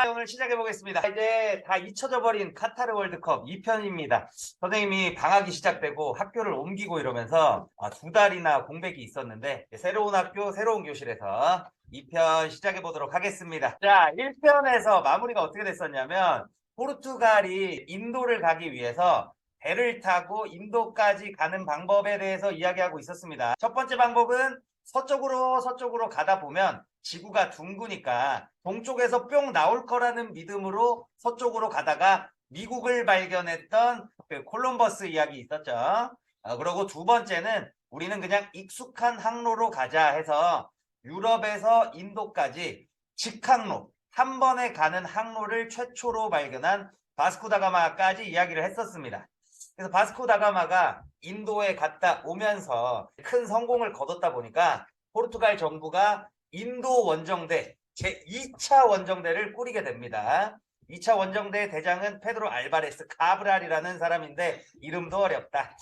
오늘 시작해 보겠습니다. 이제 다 잊혀져 버린 카타르 월드컵 2편입니다. 선생님이 방학이 시작되고 학교를 옮기고 이러면서 2달이나 공백이 있었는데 새로운 학교, 새로운 교실에서 2편 시작해 보도록 하겠습니다. 자, 1편에서 마무리가 어떻게 됐었냐면 포르투갈이 인도를 가기 위해서 배를 타고 인도까지 가는 방법에 대해서 이야기하고 있었습니다. 첫 번째 방법은 서쪽으로 가다 보면 지구가 둥그니까 동쪽에서 뿅 나올 거라는 믿음으로 서쪽으로 가다가 미국을 발견했던 그 콜럼버스 이야기 있었죠. 그리고 두 번째는 우리는 그냥 익숙한 항로로 가자 해서 유럽에서 인도까지 직항로, 한 번에 가는 항로를 최초로 발견한 바스코다가마까지 이야기를 했었습니다. 그래서 바스코다가마가 인도에 갔다 오면서 큰 성공을 거뒀다 보니까 포르투갈 정부가 인도 원정대 제2차 원정대를 꾸리게 됩니다. 2차 원정대 대장은 페드로 알바레스 카브랄이라는 사람인데 이름도 어렵다.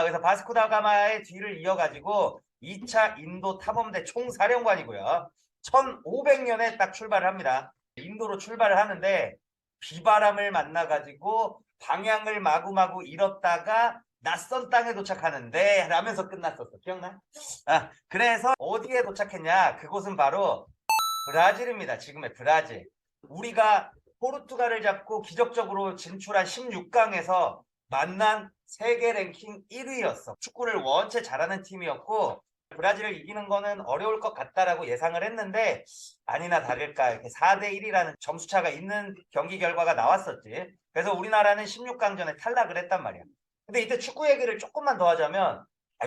그래서 바스코다가마의 뒤를 이어가지고 2차 인도 탐험대 총사령관이고요. 1500년에 딱 출발을 합니다. 인도로 출발을 하는데 비바람을 만나가지고 방향을 마구마구 잃었다가 낯선 땅에 도착하는데 라면서 끝났었어. 기억나? 그래서 어디에 도착했냐? 그곳은 바로 브라질입니다. 지금의 브라질. 우리가 포르투갈을 잡고 기적적으로 진출한 16강에서 만난 세계 랭킹 1위였어. 축구를 원체 잘하는 팀이었고 브라질을 이기는 거는 어려울 것 같다라고 예상을 했는데 아니나 다를까 이렇게 4대1이라는 점수차가 있는 경기 결과가 나왔었지. 그래서 우리나라는 16강전에 탈락을 했단 말이야. 근데 이때 축구 얘기를 조금만 더 하자면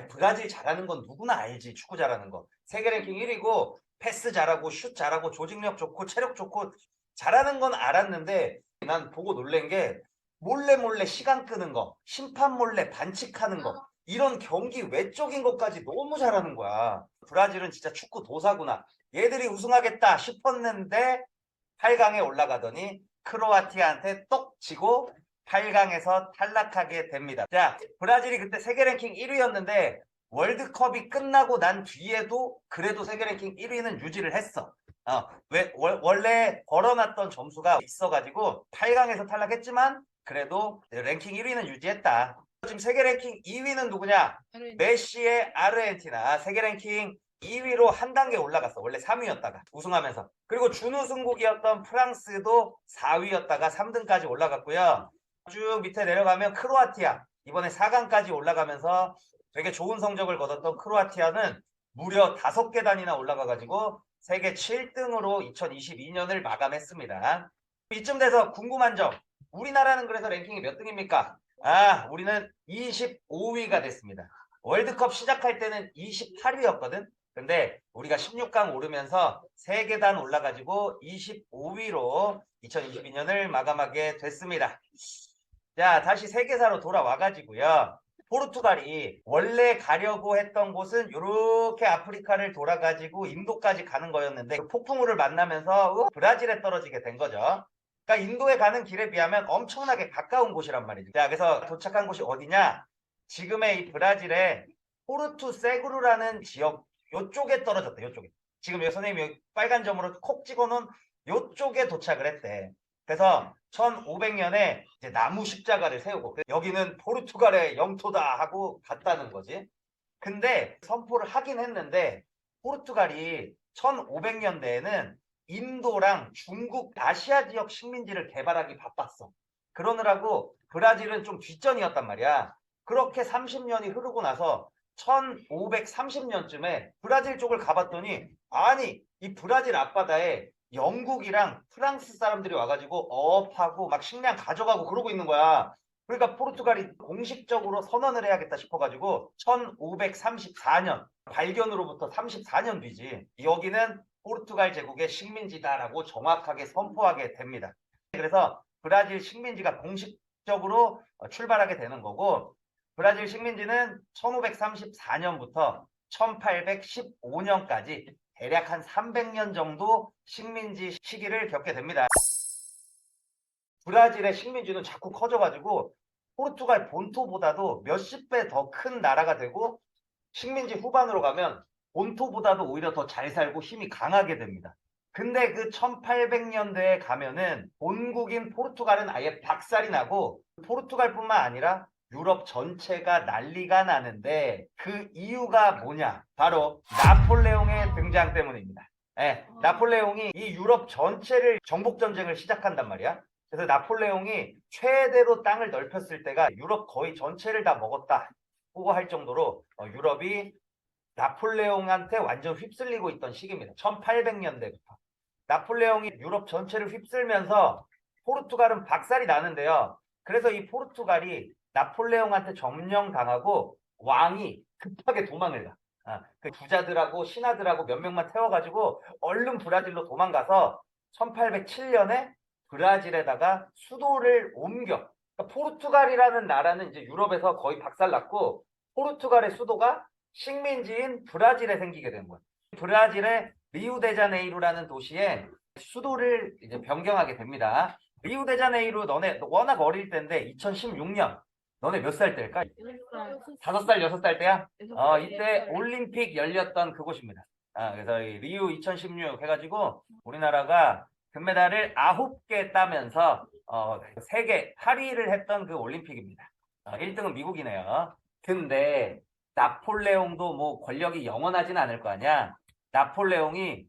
브라질 잘하는 건 누구나 알지. 축구 잘하는 거. 세계 랭킹 1위고 패스 잘하고 슛 잘하고 조직력 좋고 체력 좋고 잘하는 건 알았는데 난 보고 놀란 게 몰래 시간 끄는 거, 심판 몰래 반칙하는 거 이런 경기 외적인 것까지 너무 잘하는 거야. 브라질은 진짜 축구 도사구나. 얘들이 우승하겠다 싶었는데 8강에 올라가더니 크로아티아한테 똑 지고 8강에서 탈락하게 됩니다. 자, 브라질이 그때 세계 랭킹 1위였는데 월드컵이 끝나고 난 뒤에도 그래도 세계 랭킹 1위는 유지를 했어. 원래 걸어놨던 점수가 있어가지고 8강에서 탈락했지만 그래도 랭킹 1위는 유지했다. 지금 세계 랭킹 2위는 누구냐? 메시의 아르헨티나. 세계 랭킹 2위로 한 단계 올라갔어. 원래 3위였다가 우승하면서. 그리고 준우승국이었던 프랑스도 4위였다가 3등까지 올라갔고요. 쭉 밑에 내려가면 크로아티아. 이번에 4강까지 올라가면서 되게 좋은 성적을 거뒀던 크로아티아는 무려 5계단이나 올라가가지고 세계 7등으로 2022년을 마감했습니다. 이쯤 돼서 궁금한 점. 우리나라는 그래서 랭킹이 몇 등입니까? 우리는 25위가 됐습니다. 월드컵 시작할 때는 28위였거든. 근데 우리가 16강 오르면서 3계단 올라가지고 25위로 2022년을 마감하게 됐습니다. 자, 다시 세계사로 돌아와가지고요. 포르투갈이 원래 가려고 했던 곳은 이렇게 아프리카를 돌아가지고 인도까지 가는 거였는데 그 폭풍우를 만나면서 브라질에 떨어지게 된 거죠. 그러니까 인도에 가는 길에 비하면 엄청나게 가까운 곳이란 말이죠. 자, 그래서 도착한 곳이 어디냐? 지금의 이 브라질의 포르투세구르라는 지역 요쪽에 떨어졌다. 요쪽에. 지금 선생님이 여기 빨간 점으로 콕 찍어놓은 요쪽에 도착을 했대. 그래서 1500년에 이제 나무 십자가를 세우고 여기는 포르투갈의 영토다 하고 갔다는 거지. 근데 선포를 하긴 했는데 포르투갈이 1500년대에는 인도랑 중국 아시아 지역 식민지를 개발하기 바빴어. 그러느라고 브라질은 좀 뒷전이었단 말이야. 그렇게 30년이 흐르고 나서 1530년쯤에 브라질 쪽을 가봤더니 아니 이 브라질 앞바다에 영국이랑 프랑스 사람들이 와가지고 어업하고 막 식량 가져가고 그러고 있는 거야. 그러니까 포르투갈이 공식적으로 선언을 해야겠다 싶어가지고 1534년 발견으로부터 34년 뒤지 여기는 포르투갈 제국의 식민지다라고 정확하게 선포하게 됩니다. 그래서 브라질 식민지가 공식적으로 출발하게 되는 거고 브라질 식민지는 1534년부터 1815년까지 대략 한 300년 정도 식민지 시기를 겪게 됩니다. 브라질의 식민지는 자꾸 커져가지고 포르투갈 본토보다도 몇십 배 더 큰 나라가 되고 식민지 후반으로 가면 본토보다도 오히려 더 잘 살고 힘이 강하게 됩니다. 근데 그 1800년대에 가면은 본국인 포르투갈은 아예 박살이 나고 포르투갈뿐만 아니라 유럽 전체가 난리가 나는데 그 이유가 뭐냐? 바로 나폴레옹의 등장 때문입니다. 예, 나폴레옹이 이 유럽 전체를 정복 전쟁을 시작한단 말이야. 그래서 나폴레옹이 최대로 땅을 넓혔을 때가 유럽 거의 전체를 다 먹었다고 할 정도로 유럽이 나폴레옹한테 완전 휩쓸리고 있던 시기입니다. 1800년대부터. 나폴레옹이 유럽 전체를 휩쓸면서 포르투갈은 박살이 나는데요. 그래서 이 포르투갈이 나폴레옹한테 점령당하고 왕이 급하게 도망을 가. 그 부자들하고 신하들하고 몇 명만 태워가지고 얼른 브라질로 도망가서 1807년에 브라질에다가 수도를 옮겨. 그러니까 포르투갈이라는 나라는 이제 유럽에서 거의 박살났고 포르투갈의 수도가 식민지인 브라질에 생기게 된 거야. 브라질의 리우데자네이루라는 도시에 수도를 이제 변경하게 됩니다. 리우데자네이루 너네 워낙 어릴 때인데 2016년 너네 몇 살 때일까? 5살, 6살 때야? 이때 올림픽 열렸던 그곳입니다. 그래서 이 리우 2016 해가지고 우리나라가 금메달을 9개 따면서 세계 8위를 했던 그 올림픽입니다. 1등은 미국이네요. 근데 나폴레옹도 뭐 권력이 영원하진 않을 거 아니야. 나폴레옹이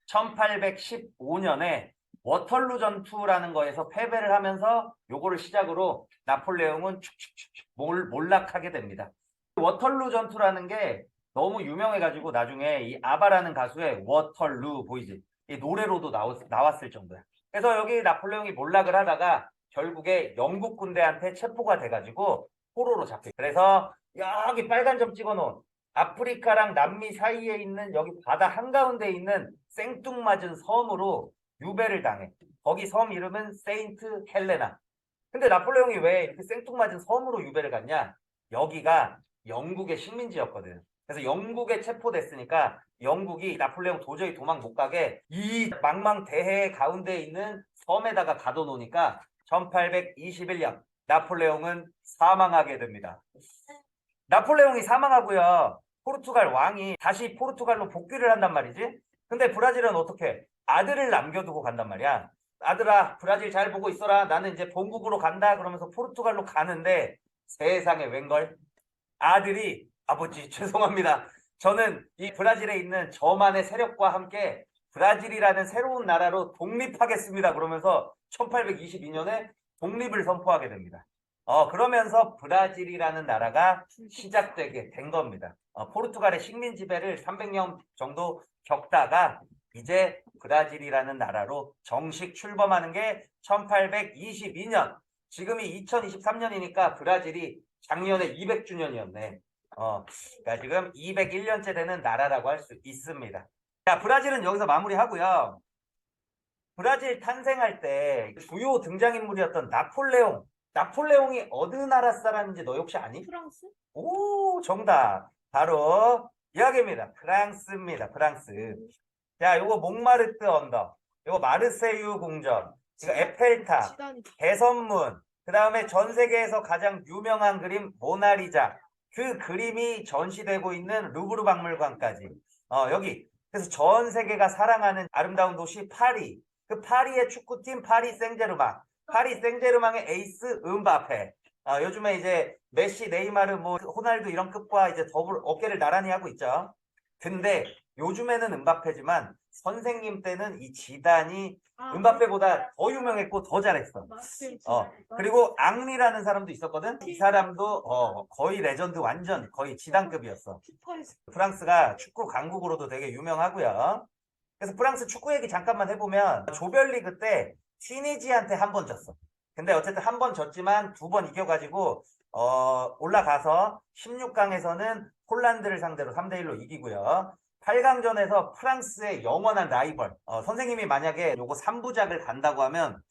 1815년에 워털루 전투라는 거에서 패배를 하면서 요거를 시작으로 나폴레옹은 축축축 몰락하게 됩니다. 워털루 전투라는 게 너무 유명해가지고 나중에 이 아바라는 가수의 워털루 보이지? 이 노래로도 나왔을 정도야. 그래서 여기 나폴레옹이 몰락을 하다가 결국에 영국 군대한테 체포가 돼가지고 포로로 잡혀. 그래서 여기 빨간 점 찍어놓은 아프리카랑 남미 사이에 있는 여기 바다 한가운데 있는 생뚱맞은 섬으로 유배를 당해. 거기 섬 이름은 세인트 헬레나. 근데 나폴레옹이 왜 이렇게 생뚱맞은 섬으로 유배를 갔냐? 여기가 영국의 식민지였거든. 그래서 영국에 체포됐으니까 영국이 나폴레옹 도저히 도망 못 가게 이 망망대해 가운데 있는 섬에다가 가둬놓으니까 1821년 나폴레옹은 사망하게 됩니다. 나폴레옹이 사망하고요. 포르투갈 왕이 다시 포르투갈로 복귀를 한단 말이지. 근데 브라질은 어떻게? 아들을 남겨두고 간단 말이야. 아들아, 브라질 잘 보고 있어라. 나는 이제 본국으로 간다. 그러면서 포르투갈로 가는데 세상에 웬걸? 아들이 아버지 죄송합니다. 저는 이 브라질에 있는 저만의 세력과 함께 브라질이라는 새로운 나라로 독립하겠습니다. 그러면서 1822년에 독립을 선포하게 됩니다. 그러면서 브라질이라는 나라가 시작되게 된 겁니다. 포르투갈의 식민 지배를 300년 정도 겪다가 이제 브라질이라는 나라로 정식 출범하는 게 1822년. 지금이 2023년이니까 브라질이 작년에 200주년이었네. 그러니까 지금 201년째 되는 나라라고 할 수 있습니다. 자, 브라질은 여기서 마무리하고요. 브라질 탄생할 때 주요 등장인물이었던 나폴레옹. 나폴레옹이 어느 나라 사람인지 너 혹시 아니? 프랑스? 오, 정답. 바로 여기입니다. 프랑스입니다. 프랑스. 자, 요거 몽마르트 언덕, 요거 마르세유 궁전, 이거 에펠탑, 지단이 개선문, 그 다음에 전 세계에서 가장 유명한 그림 모나리자. 그 그림이 전시되고 있는 루브르 박물관까지. 여기. 그래서 전 세계가 사랑하는 아름다운 도시 파리. 그 파리의 축구팀 파리 생제르맹. 파리 생제르맹의 에이스 음바페. 요즘에 이제 메시, 네이마르, 뭐 호날두 이런 급과 이제 더불어 어깨를 나란히 하고 있죠. 근데 요즘에는 음바페지만 선생님 때는 이 지단이 음바페보다 더 유명했고 더 잘했어. 그리고 앙리라는 사람도 있었거든. 이 사람도 거의 레전드, 완전 거의 지단급이었어. 프랑스가 축구 강국으로도 되게 유명하고요. 그래서 프랑스 축구 얘기 잠깐만 해보면 조별리그 때 튀니지한테 한 번 졌어. 근데 어쨌든 한 번 졌지만 2번 이겨가지고 올라가서 16강에서는 폴란드를 상대로 3대1로 이기고요. 8강전에서 프랑스의 영원한 라이벌. 선생님이 만약에 요거 3부작을 간다고 하면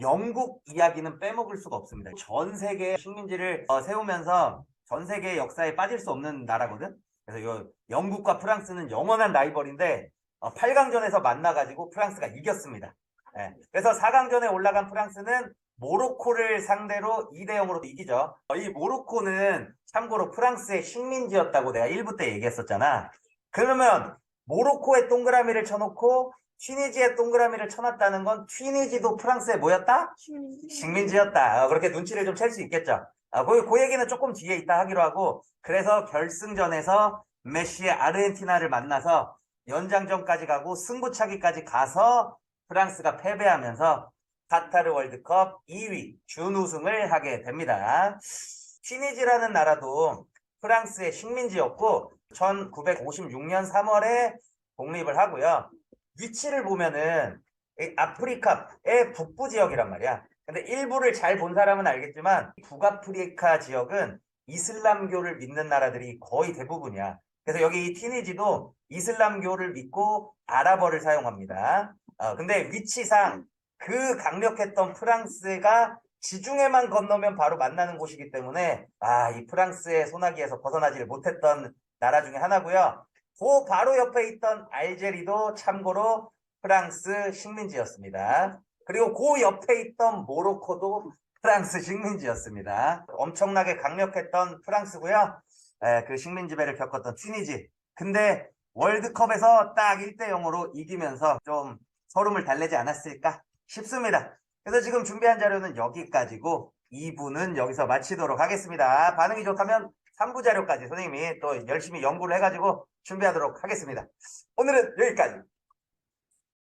영국 이야기는 빼먹을 수가 없습니다. 전 세계 식민지를 세우면서 전 세계 역사에 빠질 수 없는 나라거든. 그래서 요 영국과 프랑스는 영원한 라이벌인데 8강전에서 만나가지고 프랑스가 이겼습니다. 네. 그래서 4강전에 올라간 프랑스는 모로코를 상대로 2대0으로 이기죠. 이 모로코는 참고로 프랑스의 식민지였다고 내가 1부 때 얘기했었잖아. 그러면 모로코에 동그라미를 쳐놓고 튀니지에 동그라미를 쳐놨다는 건 튀니지도 프랑스의 뭐였다? 식민지였다. 그렇게 눈치를 좀 챌 수 있겠죠. 그 얘기는 조금 뒤에 있다 하기로 하고, 그래서 결승전에서 메시의 아르헨티나를 만나서 연장전까지 가고 승부차기까지 가서 프랑스가 패배하면서 카타르 월드컵 2위 준우승을 하게 됩니다. 튀니지라는 나라도 프랑스의 식민지였고 1956년 3월에 독립을 하고요. 위치를 보면은 아프리카의 북부 지역이란 말이야. 근데 일부를 잘 본 사람은 알겠지만 북아프리카 지역은 이슬람교를 믿는 나라들이 거의 대부분이야. 그래서 여기 이 튀니지도 이슬람교를 믿고 아랍어를 사용합니다. 근데 위치상 그 강력했던 프랑스가 지중해만 건너면 바로 만나는 곳이기 때문에 이 프랑스의 소나기에서 벗어나지를 못했던 나라 중에 하나고요. 그 바로 옆에 있던 알제리도 참고로 프랑스 식민지였습니다. 그리고 그 옆에 있던 모로코도 프랑스 식민지였습니다. 엄청나게 강력했던 프랑스고요. 그 식민지배를 겪었던 튀니지. 근데 월드컵에서 딱 1대0으로 이기면서 좀 소름을 달래지 않았을까 싶습니다. 그래서 지금 준비한 자료는 여기까지고 2부는 여기서 마치도록 하겠습니다. 반응이 좋다면 3부 자료까지 선생님이 또 열심히 연구를 해가지고 준비하도록 하겠습니다. 오늘은 여기까지.